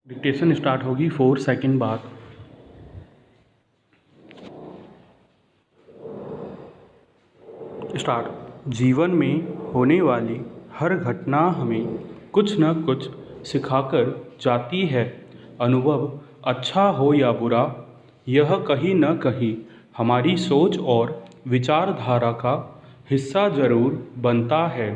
Dictation start होगी 4 second बाद। Start. जीवन में होने वाली हर घटना हमें कुछ न कुछ सिखाकर जाती है। अनुभव अच्छा हो या बुरा, यह कहीं न कहीं हमारी सोच और विचारधारा का हिस्सा ज़रूर बनता है।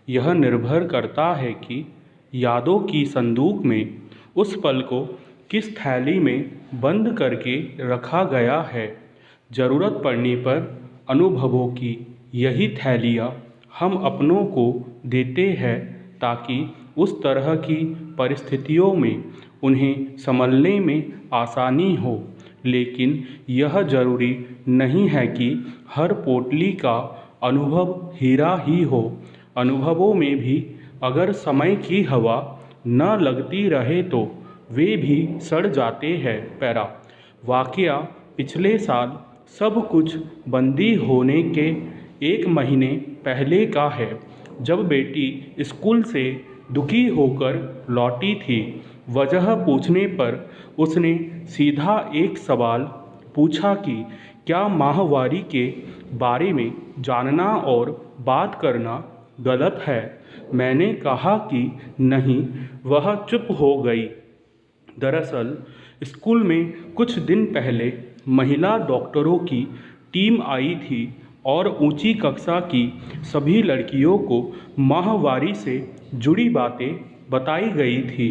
यह निर्भर करता है कि यादों की संदूक में उस पल को किस थैली में बंद करके रखा गया है। ज़रूरत पड़ने पर अनुभवों की यही थैलियाँ हम अपनों को देते हैं ताकि उस तरह की परिस्थितियों में उन्हें संभलने में आसानी हो। लेकिन यह ज़रूरी नहीं है कि हर पोटली का अनुभव हीरा ही हो। अनुभवों में भी अगर समय की हवा न लगती रहे तो वे भी सड़ जाते हैं। पैरा। वाकया पिछले साल सब कुछ बंदी होने के 1 महीने पहले का है, जब बेटी स्कूल से दुखी होकर लौटी थी। वजह पूछने पर उसने सीधा एक सवाल पूछा कि क्या माहवारी के बारे में जानना और बात करना गलत है। मैंने कहा कि नहीं। वह चुप हो गई। दरअसल स्कूल में कुछ दिन पहले महिला डॉक्टरों की टीम आई थी और ऊंची कक्षा की सभी लड़कियों को माहवारी से जुड़ी बातें बताई गई थी।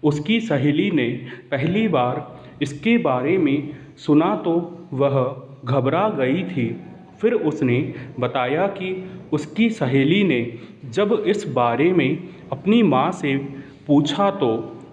उसकी सहेली ने पहली बार इसके बारे में सुना तो वह घबरा गई थी। फिर उसने बताया कि उसकी सहेली ने जब इस बारे में अपनी माँ से पूछा तो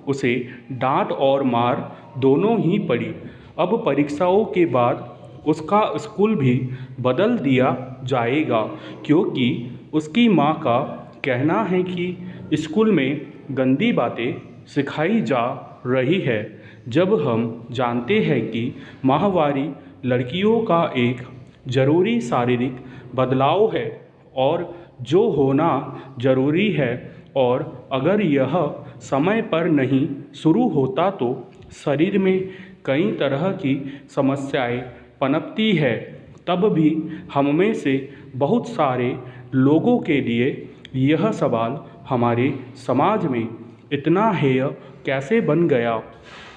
उसे डांट और मार दोनों ही पड़ी। अब परीक्षाओं के बाद उसका स्कूल भी बदल दिया जाएगा, क्योंकि उसकी माँ का कहना है कि स्कूल में गंदी बातें सिखाई जा रही है। जब हम जानते हैं कि माहवारी लड़कियों का एक ज़रूरी शारीरिक बदलाव है और जो होना ज़रूरी है, और अगर यह समय पर नहीं शुरू होता तो शरीर में कई तरह की समस्याएं पनपती है, तब भी हम में से बहुत सारे लोगों के लिए यह सवाल हमारे समाज में इतना हेय कैसे बन गया।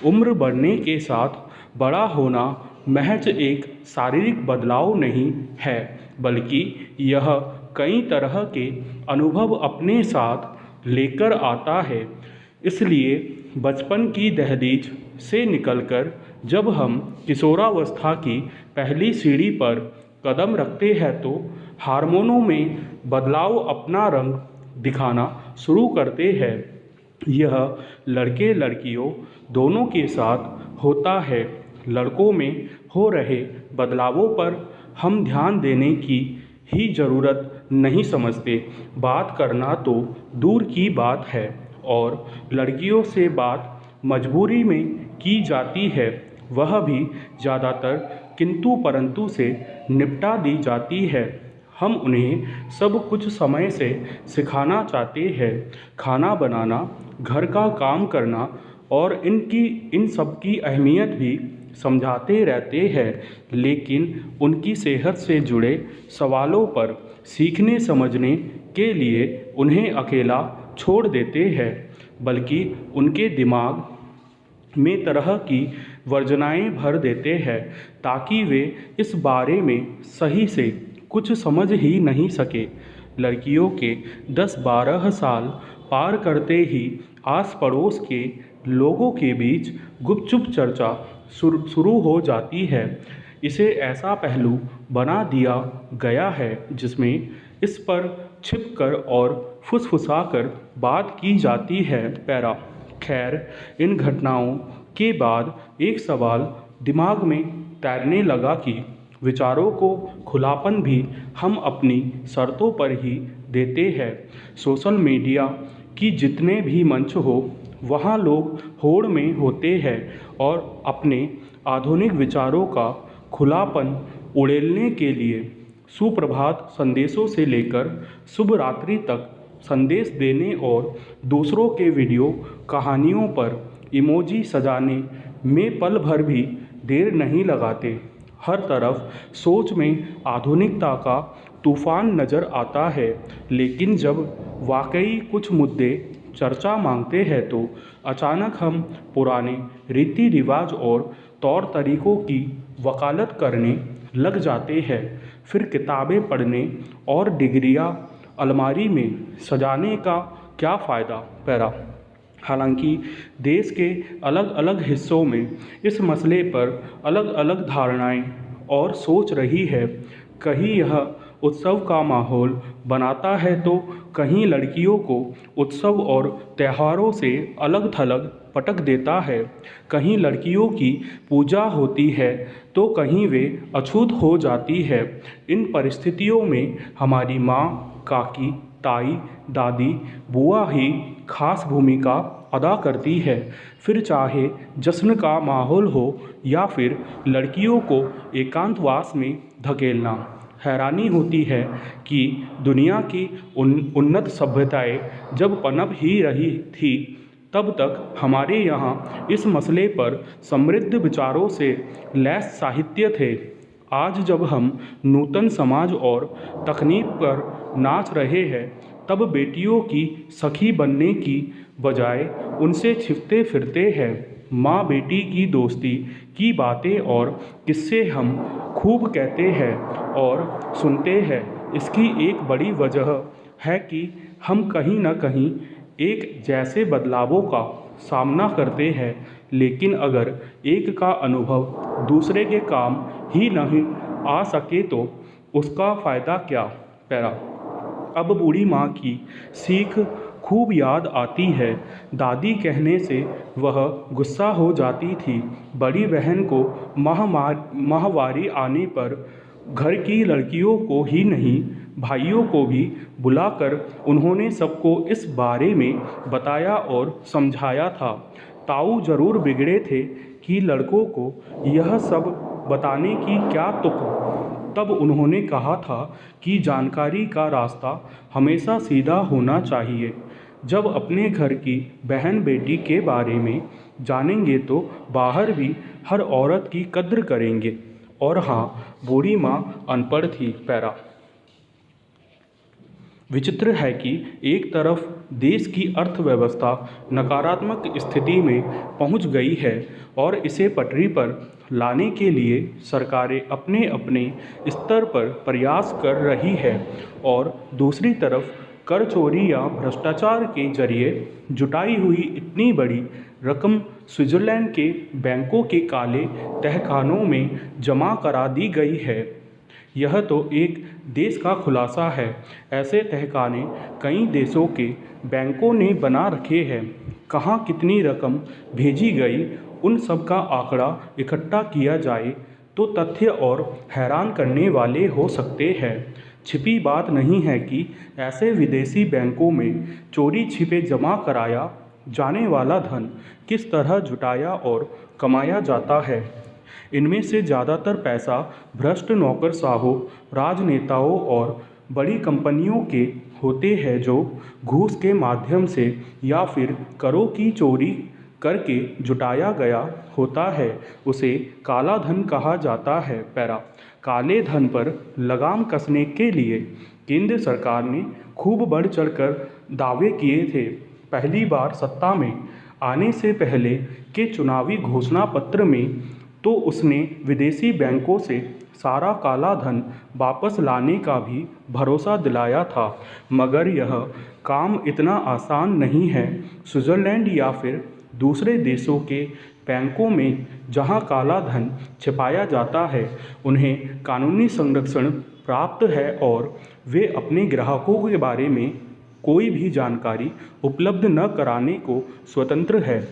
उम्र बढ़ने के साथ बड़ा होना महज एक शारीरिक बदलाव नहीं है, बल्कि यह कई तरह के अनुभव अपने साथ लेकर आता है। इसलिए बचपन की दहलीज से निकलकर जब हम किशोरावस्था की पहली सीढ़ी पर कदम रखते हैं तो हार्मोनों में बदलाव अपना रंग दिखाना शुरू करते हैं। यह लड़के लड़कियों दोनों के साथ होता है। लड़कों में हो रहे बदलावों पर हम ध्यान देने की ही ज़रूरत नहीं समझते। बात करना तो दूर की बात है, और लड़कियों से बात मजबूरी में की जाती है, वह भी ज़्यादातर किंतु परंतु से निपटा दी जाती है। हम उन्हें सब कुछ समय से सिखाना चाहते हैं, खाना बनाना, घर का काम करना, और इन सब की अहमियत भी समझाते रहते हैं, लेकिन उनकी सेहत से जुड़े सवालों पर सीखने समझने के लिए उन्हें अकेला छोड़ देते हैं। बल्कि उनके दिमाग में तरह की वर्जनाएँ भर देते हैं ताकि वे इस बारे में सही से कुछ समझ ही नहीं सके। लड़कियों के 10-12 साल पार करते ही आस पड़ोस के लोगों के बीच गुपचुप चर्चा शुरू हो जाती है। इसे ऐसा पहलू बना दिया गया है जिसमें इस पर छिपकर और फुसफुसाकर बात की जाती है। पैरा। खैर, इन घटनाओं के बाद एक सवाल दिमाग में तैरने लगा कि विचारों को खुलापन भी हम अपनी शर्तों पर ही देते हैं। सोशल मीडिया की जितने भी मंच हो, वहाँ लोग होड़ में होते हैं और अपने आधुनिक विचारों का खुलापन उड़ेलने के लिए सुप्रभात संदेशों से लेकर शुभ रात्रि तक संदेश देने और दूसरों के वीडियो कहानियों पर इमोजी सजाने में पल भर भी देर नहीं लगाते। हर तरफ सोच में आधुनिकता का तूफान नज़र आता है, लेकिन जब वाकई कुछ मुद्दे चर्चा मांगते हैं तो अचानक हम पुराने रीति रिवाज और तौर तरीकों की वकालत करने लग जाते हैं। फिर किताबें पढ़ने और डिग्रियां अलमारी में सजाने का क्या फ़ायदा। पैरा। हालांकि देश के अलग अलग हिस्सों में इस मसले पर अलग अलग धारणाएं और सोच रही है। कहीं यह उत्सव का माहौल बनाता है तो कहीं लड़कियों को उत्सव और त्योहारों से अलग थलग पटक देता है। कहीं लड़कियों की पूजा होती है तो कहीं वे अछूत हो जाती है। इन परिस्थितियों में हमारी माँ, काकी, ताई, दादी, बुआ ही खास भूमिका अदा करती है। फिर चाहे जश्न का माहौल हो या फिर लड़कियों को एकांतवास में धकेलना। हैरानी होती है कि दुनिया की उन्नत सभ्यताएं जब पनप ही रही थी तब तक हमारे यहाँ इस मसले पर समृद्ध विचारों से लैस साहित्य थे। आज जब हम नूतन समाज और तकनीक पर नाच रहे हैं तब बेटियों की सखी बनने की बजाय उनसे छिपते फिरते हैं। माँ बेटी की दोस्ती की बातें और किस्से हम खूब कहते हैं और सुनते हैं। इसकी एक बड़ी वजह है कि हम कहीं न कहीं एक जैसे बदलावों का सामना करते हैं, लेकिन अगर एक का अनुभव दूसरे के काम ही नहीं आ सके तो उसका फ़ायदा क्या। पैरा। अब बूढ़ी माँ की सीख खूब याद आती है। दादी कहने से वह गुस्सा हो जाती थी। बड़ी बहन को माहवारी आने पर घर की लड़कियों को ही नहीं भाइयों को भी बुलाकर उन्होंने सबको इस बारे में बताया और समझाया था। ताऊ जरूर बिगड़े थे कि लड़कों को यह सब बताने की क्या तुक। तब उन्होंने कहा था कि जानकारी का रास्ता हमेशा सीधा होना चाहिए। जब अपने घर की बहन बेटी के बारे में जानेंगे तो बाहर भी हर औरत की कद्र करेंगे। और हाँ, बूढ़ी माँ अनपढ़ थी। पैरा। विचित्र है कि एक तरफ देश की अर्थव्यवस्था नकारात्मक स्थिति में पहुंच गई है और इसे पटरी पर लाने के लिए सरकारें अपने अपने स्तर पर प्रयास कर रही है, और दूसरी तरफ कर चोरी या भ्रष्टाचार के जरिए जुटाई हुई इतनी बड़ी रकम स्विट्जरलैंड के बैंकों के काले तहखानों में जमा करा दी गई है। यह तो एक देश का खुलासा है। ऐसे तहखाने कई देशों के बैंकों ने बना रखे हैं। कहाँ कितनी रकम भेजी गई, उन सब का आंकड़ा इकट्ठा किया जाए तो तथ्य और हैरान करने वाले हो सकते हैं। छिपी बात नहीं है कि ऐसे विदेशी बैंकों में चोरी छिपे जमा कराया जाने वाला धन किस तरह जुटाया और कमाया जाता है। इनमें से ज़्यादातर पैसा भ्रष्ट नौकरशाहों, राजनेताओं और बड़ी कंपनियों के होते हैं जो घूस के माध्यम से या फिर करों की चोरी करके जुटाया गया होता है। उसे काला धन कहा जाता है। पैरा। काले धन पर लगाम कसने के लिए केंद्र सरकार ने खूब बढ़ चढ़कर दावे किए थे। पहली बार सत्ता में आने से पहले के चुनावी घोषणा पत्र में तो उसने विदेशी बैंकों से सारा काला धन वापस लाने का भी भरोसा दिलाया था, मगर यह काम इतना आसान नहीं है। स्विट्ज़रलैंड या फिर दूसरे देशों के बैंकों में जहां काला धन छिपाया जाता है, उन्हें कानूनी संरक्षण प्राप्त है और वे अपने ग्राहकों के बारे में कोई भी जानकारी उपलब्ध न कराने को स्वतंत्र है।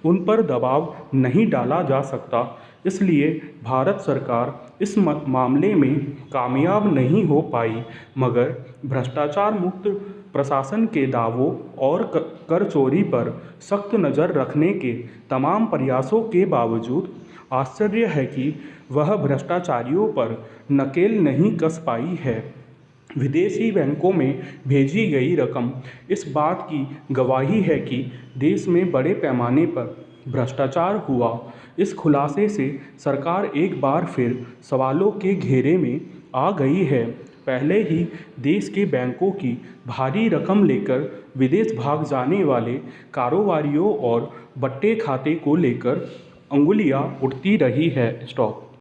उन पर दबाव नहीं डाला जा सकता। इसलिए भारत सरकार इस मामले में कामयाब नहीं हो पाई, मगर भ्रष्टाचार मुक्त प्रशासन के दावों और कर चोरी पर सख्त नज़र रखने के तमाम प्रयासों के बावजूद आश्चर्य है कि वह भ्रष्टाचारियों पर नकेल नहीं कस पाई है। विदेशी बैंकों में भेजी गई रकम इस बात की गवाही है कि देश में बड़े पैमाने पर भ्रष्टाचार हुआ। इस खुलासे से सरकार एक बार फिर सवालों के घेरे में आ गई है। पहले ही देश के बैंकों की भारी रकम लेकर विदेश भाग जाने वाले कारोबारियों और बट्टे खाते को लेकर अंगुलियां उठती रही है। स्टॉप।